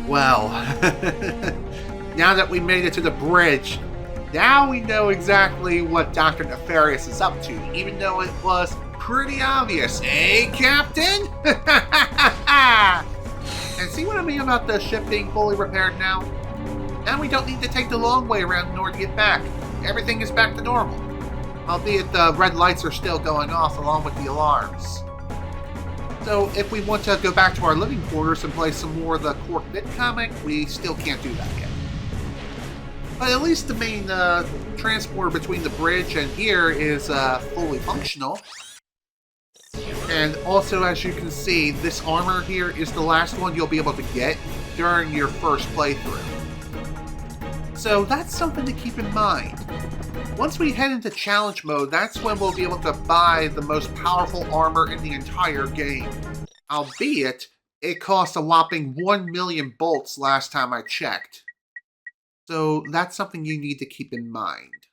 Well, now that we made it to the bridge, now we know exactly what Dr. Nefarious is up to, even though it was pretty obvious, eh, Captain? And see what I mean about the ship being fully repaired now? Now we don't need to take the long way around in order to get back. Everything is back to normal. Albeit the red lights are still going off along with the alarms. So if we want to go back to our living quarters and play some more of the Cork Bit comic, we still can't do that yet. But at least the main transporter between the bridge and here is fully functional. And also, as you can see, this armor here is the last one you'll be able to get during your first playthrough. So that's something to keep in mind. Once we head into challenge mode, that's when we'll be able to buy the most powerful armor in the entire game. Albeit, it cost a whopping 1 million bolts last time I checked. So that's something you need to keep in mind.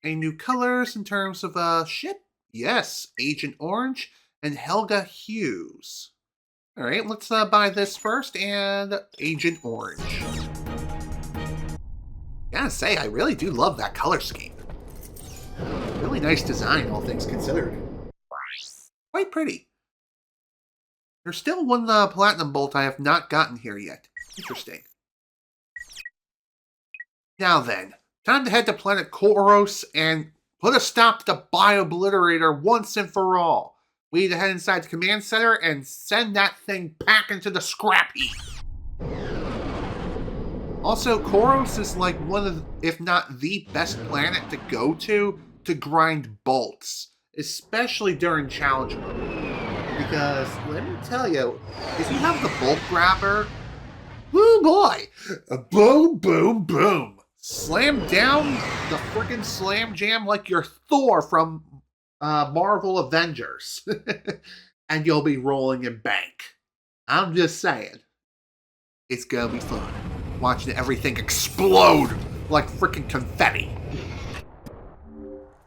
Any new colors in terms of ship? Yes, Agent Orange and Helga Hughes. Alright, let's buy this first, and Agent Orange. Gotta say, I really do love that color scheme. Really nice design, all things considered. Quite pretty. There's still one platinum bolt I have not gotten here yet. Interesting. Now then, time to head to planet Koros and put a stop to the Biobliterator once and for all. We need to head inside the command center and send that thing back into the scrap heap. Also, Koros is like one of, if not the best planet to go to grind bolts, especially during challenge mode. Because, let me tell you, if you have the bolt grabber, woo boy, boom, boom, boom. Slam down the frickin' slam jam like you're Thor from Marvel Avengers. And you'll be rolling in bank. I'm just saying, it's gonna be fun. Watching everything explode like freaking confetti.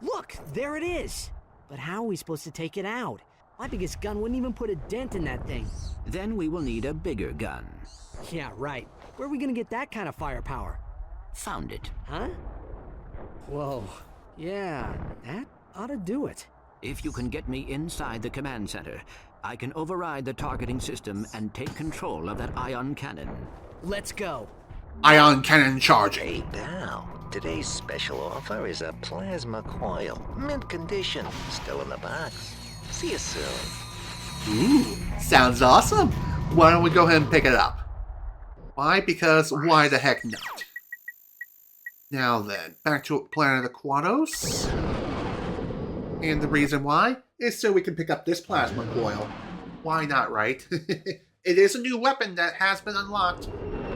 Look, there it is. But how are we supposed to take it out? My biggest gun wouldn't even put a dent in that thing. Then we will need a bigger gun. Yeah, right. Where are we gonna get that kind of firepower? Found it. Huh? Whoa. Yeah, that ought to do it. If you can get me inside the command center, I can override the targeting system and take control of that ion cannon. Let's go. Ion cannon charging. Hey pal, today's special offer is a plasma coil. Mint condition, still in the box. See you soon. Ooh, sounds awesome. Why don't we go ahead and pick it up? Why? Because why the heck not? Now then, back to Planet Aquatos. And the reason why is so we can pick up this plasma coil. Why not, right? It is a new weapon that has been unlocked.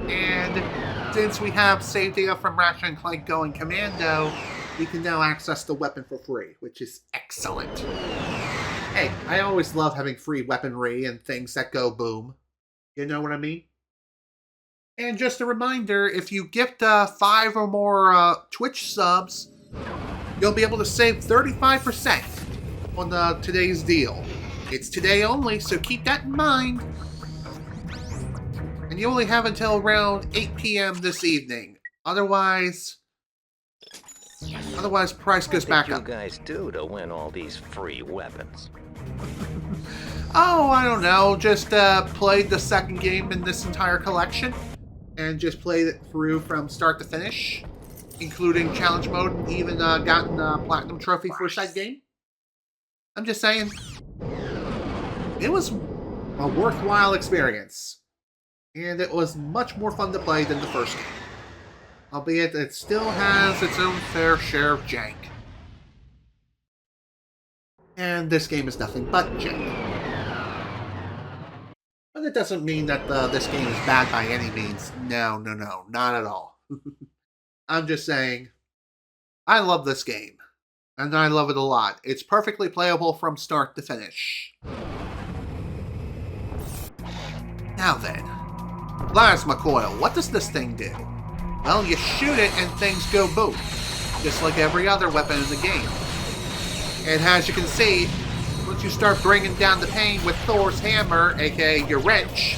And since we have save data from Ratchet Clank going commando, we can now access the weapon for free, which is excellent. Hey, I always love having free weaponry and things that go boom. You know what I mean? And just a reminder, if you gift 5 or more Twitch subs, you'll be able to save 35% on today's deal. It's today only, so keep that in mind. And you only have until around 8 p.m. this evening. Otherwise, price goes back up. What did you guys do to win all these free weapons? Oh, I don't know. Just played the second game in this entire collection. And just played it through from start to finish. Including challenge mode, and even gotten a platinum trophy for said game. I'm just saying. It was a worthwhile experience. And it was much more fun to play than the first game. Albeit it still has its own fair share of jank. And this game is nothing but jank. But it doesn't mean that this game is bad by any means. No, not at all. I'm just saying, I love this game. And I love it a lot. It's perfectly playable from start to finish. Now then, plasma coil. What does this thing do? Well, you shoot it and things go boom. Just like every other weapon in the game. And as you can see, once you start bringing down the pain with Thor's hammer, aka your wrench,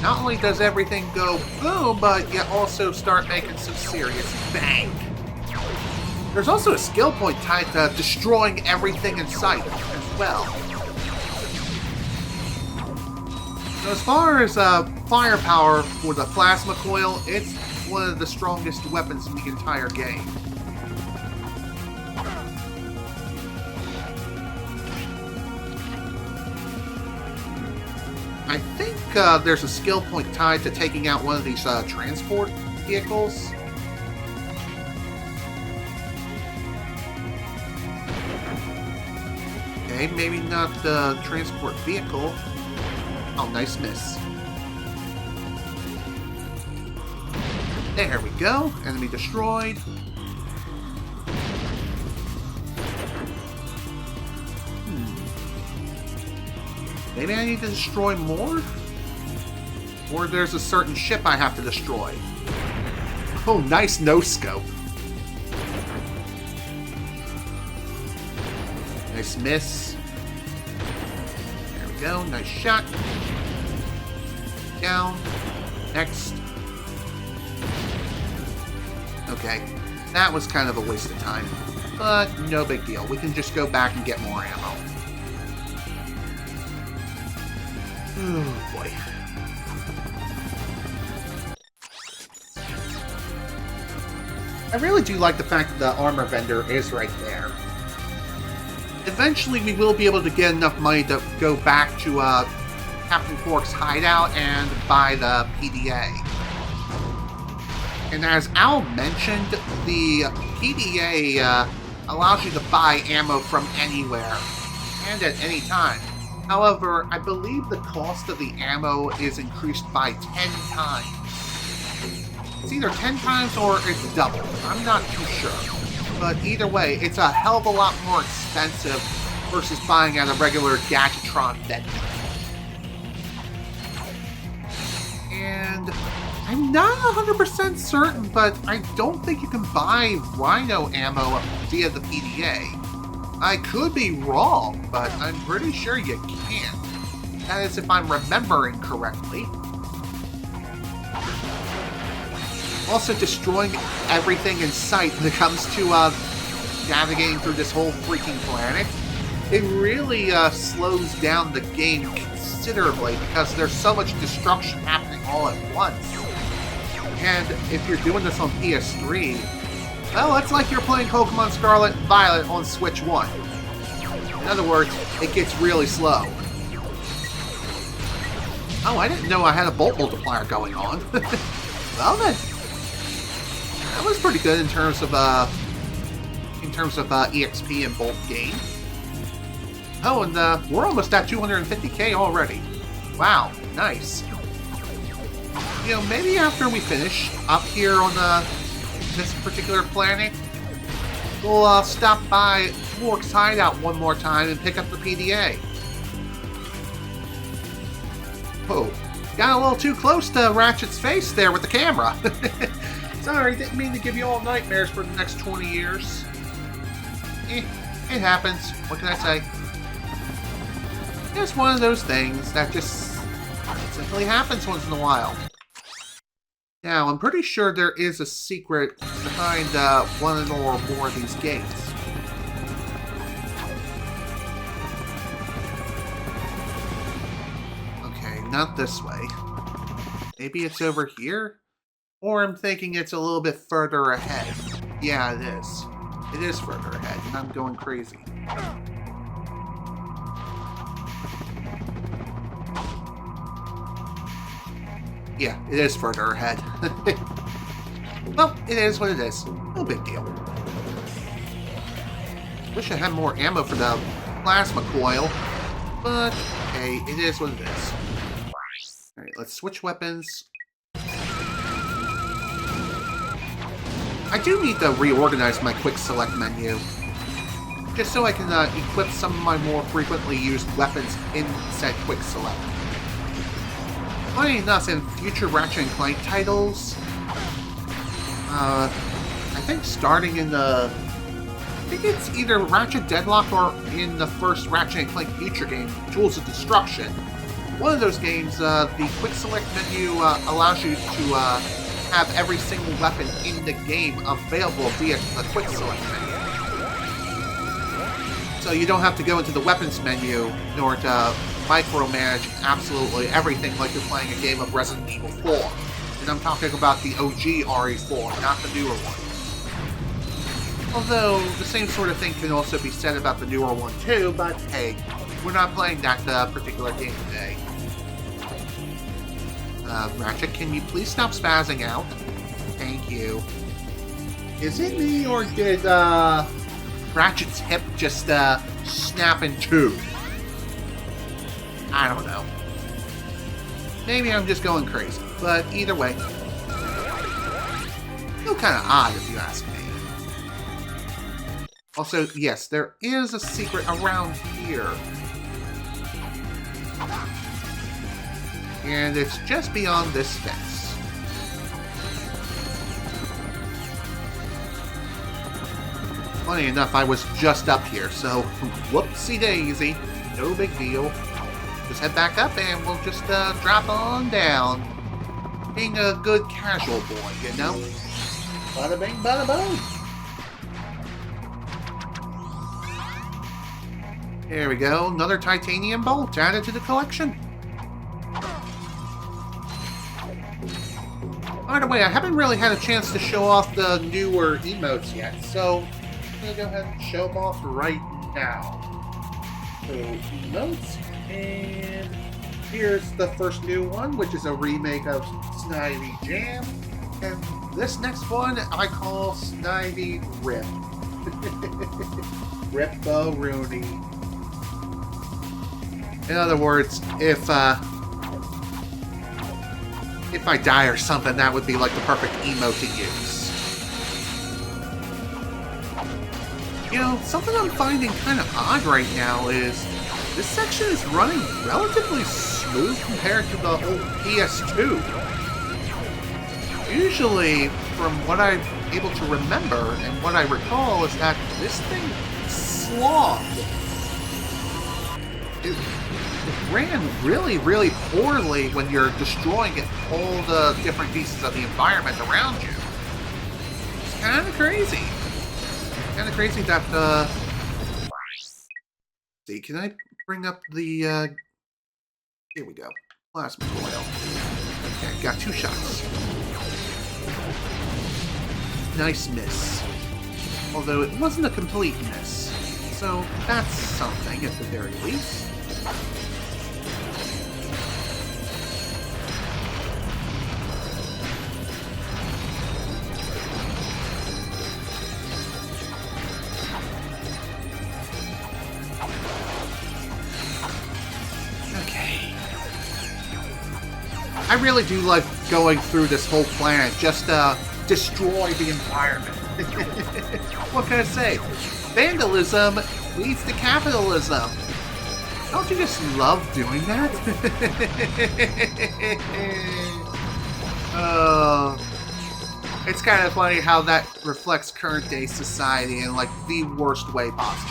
Not only does everything go boom, but you also start making some serious bang. There's also a skill point tied to destroying everything in sight as well. So as far as firepower for the plasma coil, it's one of the strongest weapons in the entire game. I think there's a skill point tied to taking out one of these transport vehicles. Okay, maybe not the transport vehicle. Oh, nice miss. There we go. Enemy destroyed. Maybe I need to destroy more? Or there's a certain ship I have to destroy. Oh, nice no-scope. Nice miss. There we go. Nice shot. Down. Next. Okay. That was kind of a waste of time. But no big deal. We can just go back and get more ammo. Oh, boy. I really do like the fact that the armor vendor is right there. Eventually, we will be able to get enough money to go back to Captain Quark's hideout and buy the PDA. And as Al mentioned, the PDA allows you to buy ammo from anywhere and at any time. However, I believe the cost of the ammo is increased by 10 times. It's either 10 times or it's double. I'm not too sure. But either way, it's a hell of a lot more expensive versus buying at a regular Gadgetron vendor. And I'm not 100% certain, but I don't think you can buy Rhino ammo via the PDA. I could be wrong, but I'm pretty sure you can. That is if I'm remembering correctly. Also, destroying everything in sight when it comes to navigating through this whole freaking planet, it really slows down the game considerably because there's so much destruction happening all at once. And if you're doing this on PS3, well, it's like you're playing Pokemon Scarlet and Violet on Switch 1. In other words, it gets really slow. Oh, I didn't know I had a bolt multiplier going on. Well then, that was pretty good in terms of EXP and bolt gain. Oh, and we're almost at 250k already. Wow, nice. You know, maybe after we finish up here on this particular planet, we'll stop by Quark's hideout one more time and pick up the PDA. Whoa, got a little too close to Ratchet's face there with the camera. Sorry, didn't mean to give you all nightmares for the next 20 years. It happens. What can I say? It's one of those things that just simply happens once in a while. Now, I'm pretty sure there is a secret behind one or more of these gates. Okay, not this way. Maybe it's over here? Or I'm thinking it's a little bit further ahead. Yeah, it is. It is further ahead, and I'm going crazy. Yeah, it is further ahead. Well, it is what it is. No big deal. Wish I had more ammo for the plasma coil, but hey, it is what it is. Alright, let's switch weapons. I do need to reorganize my quick select menu, just so I can equip some of my more frequently used weapons in said quick select. Funny enough, in future Ratchet & Clank titles, I think starting in the... I think it's either Ratchet Deadlock or in the first Ratchet & Clank future game, Tools of Destruction, one of those games, the quick select menu allows you to have every single weapon in the game available via the quick select menu. So you don't have to go into the weapons menu in order to micromanage absolutely everything like you're playing a game of Resident Evil 4. And I'm talking about the OG RE4, not the newer one. Although, the same sort of thing can also be said about the newer one too, but hey, we're not playing that particular game today. Ratchet, can you please stop spazzing out? Thank you. Is it me, or did, Ratchet's hip just, snap in two? I don't know. Maybe I'm just going crazy, but either way. Still kind of odd if you ask me. Also, yes, there is a secret around here. And it's just beyond this fence. Funny enough, I was just up here, so whoopsie daisy. No big deal. Just head back up and we'll just drop on down. Being a good casual boy, you know? Bada bing, bada boom. There we go, another titanium bolt added to the collection. By the way, I haven't really had a chance to show off the newer emotes yet, so I'm going to go ahead and show them off right now. So, emotes, and here's the first new one, which is a remake of Snivy Jam, and this next one I call Snivy Rip. Rip-a-rooney. In other words, if I die or something, that would be like the perfect emote to use. You know, something I'm finding kind of odd right now is this section is running relatively smooth compared to the old PS2. Usually, from what I'm able to remember and what I recall, is that this thing slogged. It ran really, really poorly when you're destroying all the different pieces of the environment around you. It's kind of crazy. Kind of crazy that, see, can I bring up the, here we go. Plasma coil. Okay, got 2 shots. Nice miss. Although it wasn't a complete miss. So that's something at the very least. Okay. I really do like going through this whole planet just to destroy the environment. What can I say? Vandalism leads to capitalism. Don't you just love doing that? It's kind of funny how that reflects current day society in like the worst way possible.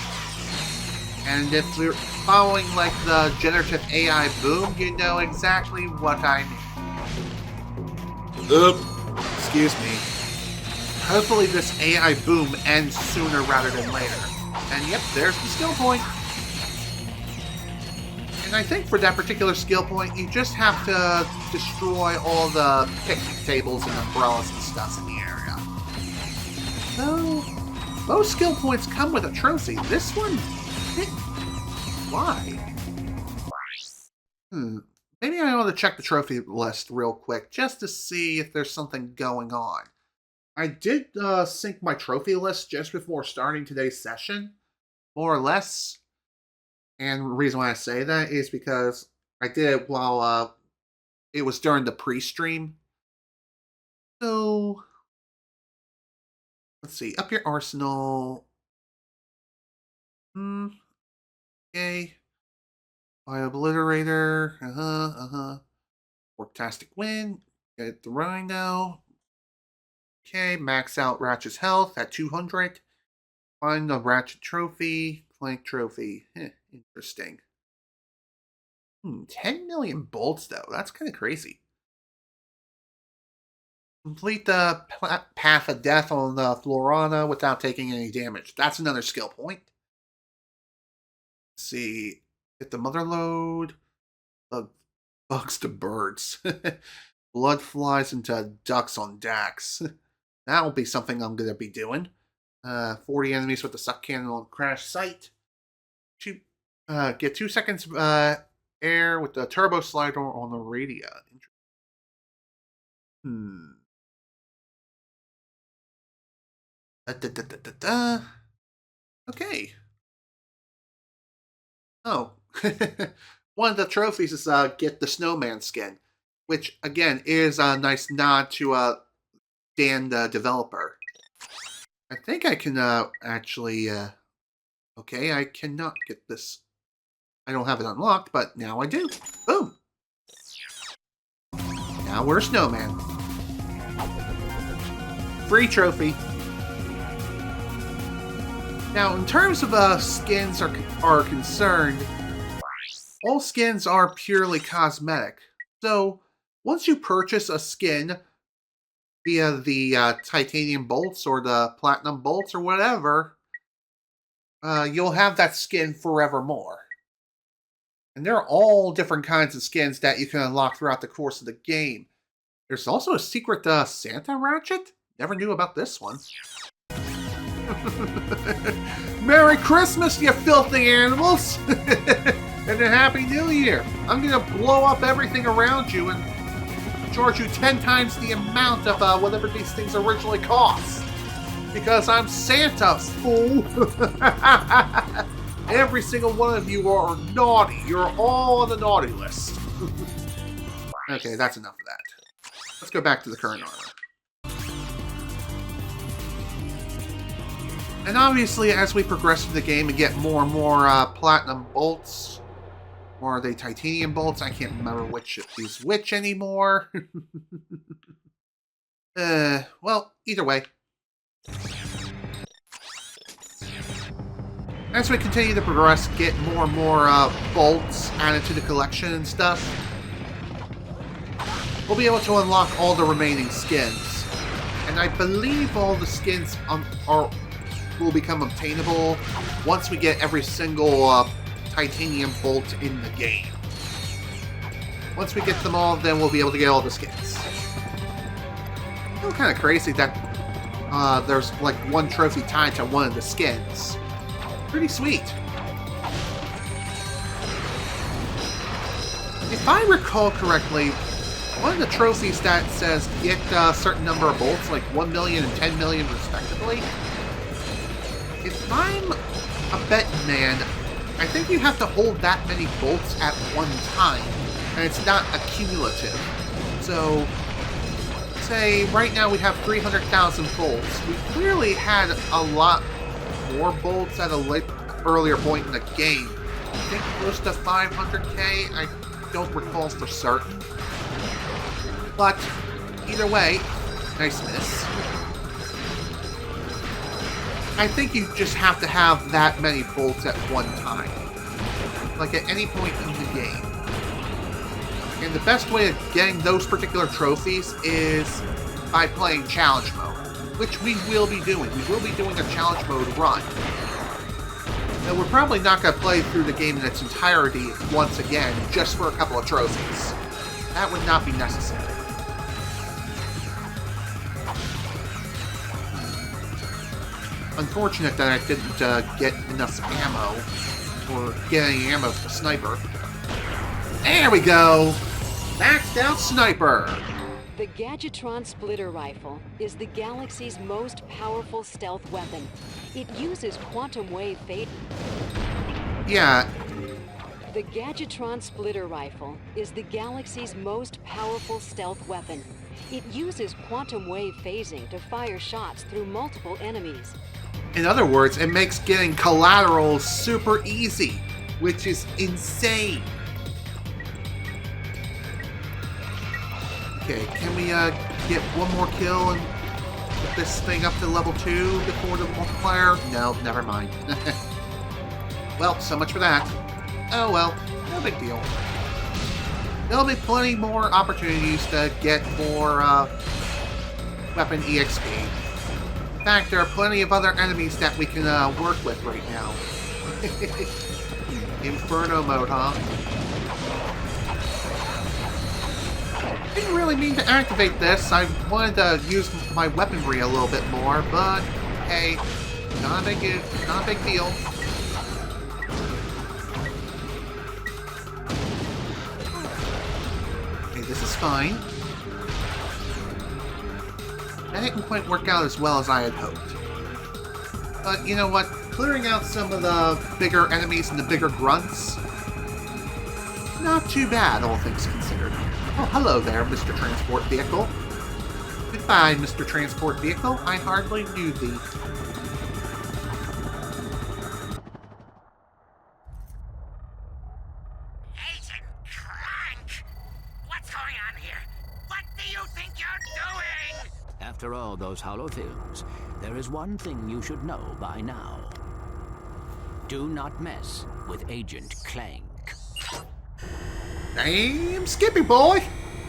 And if we're following like the generative AI boom, you know exactly what I mean. Excuse me. Hopefully this AI boom ends sooner rather than later. And yep, there's the skill point. And I think for that particular skill point, you just have to destroy all the picnic tables and umbrellas and stuff in the area. So, most skill points come with a trophy. This one didn't. Why? Maybe I ought to check the trophy list real quick, just to see if there's something going on. I did sync my trophy list just before starting today's session, more or less. And the reason why I say that is because I did it while it was during the pre-stream. So, let's see. Up your arsenal. Okay. Biobliterator. Worktastic win. Get the rhino. Okay, max out Ratchet's health at 200. Find the Ratchet trophy. Clank trophy. Interesting. 10 million bolts, though. That's kind of crazy. Complete the path of death on the Florana without taking any damage. That's another skill point. Let's see. Get the mother load. Bugs to birds. Blood flies into ducks on Dax. That'll be something I'm going to be doing. 40 enemies with the suck cannon on crash site. Get 2 seconds air with the turbo slider on the radio. Okay. Oh. One of the trophies is get the snowman skin, which again is a nice nod to Dan the developer. I think I can actually okay, I cannot get this. I don't have it unlocked, but now I do. Boom. Now we're a snowman. Free trophy. Now, in terms of skins are concerned, all skins are purely cosmetic. So, once you purchase a skin via the titanium bolts or the platinum bolts or whatever, you'll have that skin forevermore. And there are all different kinds of skins that you can unlock throughout the course of the game. There's also a secret Santa Ratchet. Never knew about this one. Merry Christmas, you filthy animals! And a Happy New Year! I'm gonna blow up everything around you and charge you 10 times the amount of whatever these things originally cost. Because I'm Santa, fool! Every single one of you are naughty. You're all on the naughty list. Okay, that's enough of that. Let's go back to the current armor. And obviously, as we progress through the game and get more and more platinum bolts, or are they titanium bolts? I can't remember which is which anymore. Well, either way. As we continue to progress, get more and more bolts added to the collection and stuff, we'll be able to unlock all the remaining skins. And I believe all the skins will become obtainable once we get every single titanium bolt in the game. Once we get them all, then we'll be able to get all the skins. It's kind of crazy that there's like one trophy tied to one of the skins. Pretty sweet. If I recall correctly, one of the trophies that says get a certain number of bolts, like 1 million and 10 million respectively, if I'm a betting man, I think you have to hold that many bolts at one time, and it's not accumulative. So, say right now we have 300,000 bolts. We clearly had a lot more bolts at a earlier point in the game. I think close to 500k. I don't recall for certain. But either way, nice miss. I think you just have to have that many bolts at one time. Like at any point in the game. And the best way of getting those particular trophies is by playing challenge mode, which we will be doing. We will be doing a challenge mode run. Now, we're probably not going to play through the game in its entirety once again, just for a couple of trophies. That would not be necessary. Unfortunate that I didn't get enough ammo, or get any ammo for the sniper. There we go! Maxed out sniper! The Gadgetron Splitter Rifle is the galaxy's most powerful stealth weapon. It uses quantum wave phasing. Yeah. The Gadgetron Splitter Rifle is the galaxy's most powerful stealth weapon. It uses quantum wave phasing to fire shots through multiple enemies. In other words, it makes getting collateral super easy, which is insane. Okay, can we get one more kill and get this thing up to level 2 before the multiplier? No, never mind. Well, so much for that. Oh well, no big deal. there'll be plenty more opportunities to get more weapon EXP. In fact, there are plenty of other enemies that we can work with right now. Inferno mode, huh? Didn't really mean to activate this. I wanted to use my weaponry a little bit more, but hey, not a big deal. Okay, this is fine. That didn't quite work out as well as I had hoped. But you know what? Clearing out some of the bigger enemies and the bigger grunts, not too bad, all things considered. Oh, hello there, Mr. Transport Vehicle. Goodbye, Mr. Transport Vehicle. I hardly knew thee. Agent Clank! What's going on here? What do you think you're doing? After all those holofilms, there is one thing you should know by now. Do not mess with Agent Clank. Damn, Skippy boy!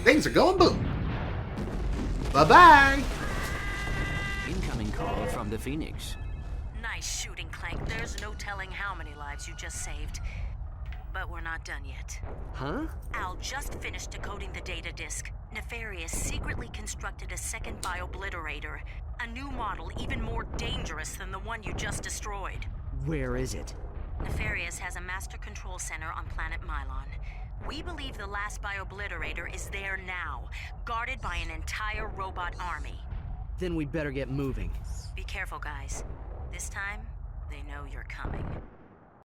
Things are going boom. Bye-bye! Incoming call from the Phoenix. Nice shooting, Clank. There's no telling how many lives you just saved. But we're not done yet. Huh? Al just finished decoding the data disk. Nefarious secretly constructed a second Biobliterator. A new model even more dangerous than the one you just destroyed. Where is it? Nefarious has a master control center on planet Mylon. We believe the last Biobliterator is there now, guarded by an entire robot army. Then we better get moving. Be careful, guys. This time, they know you're coming.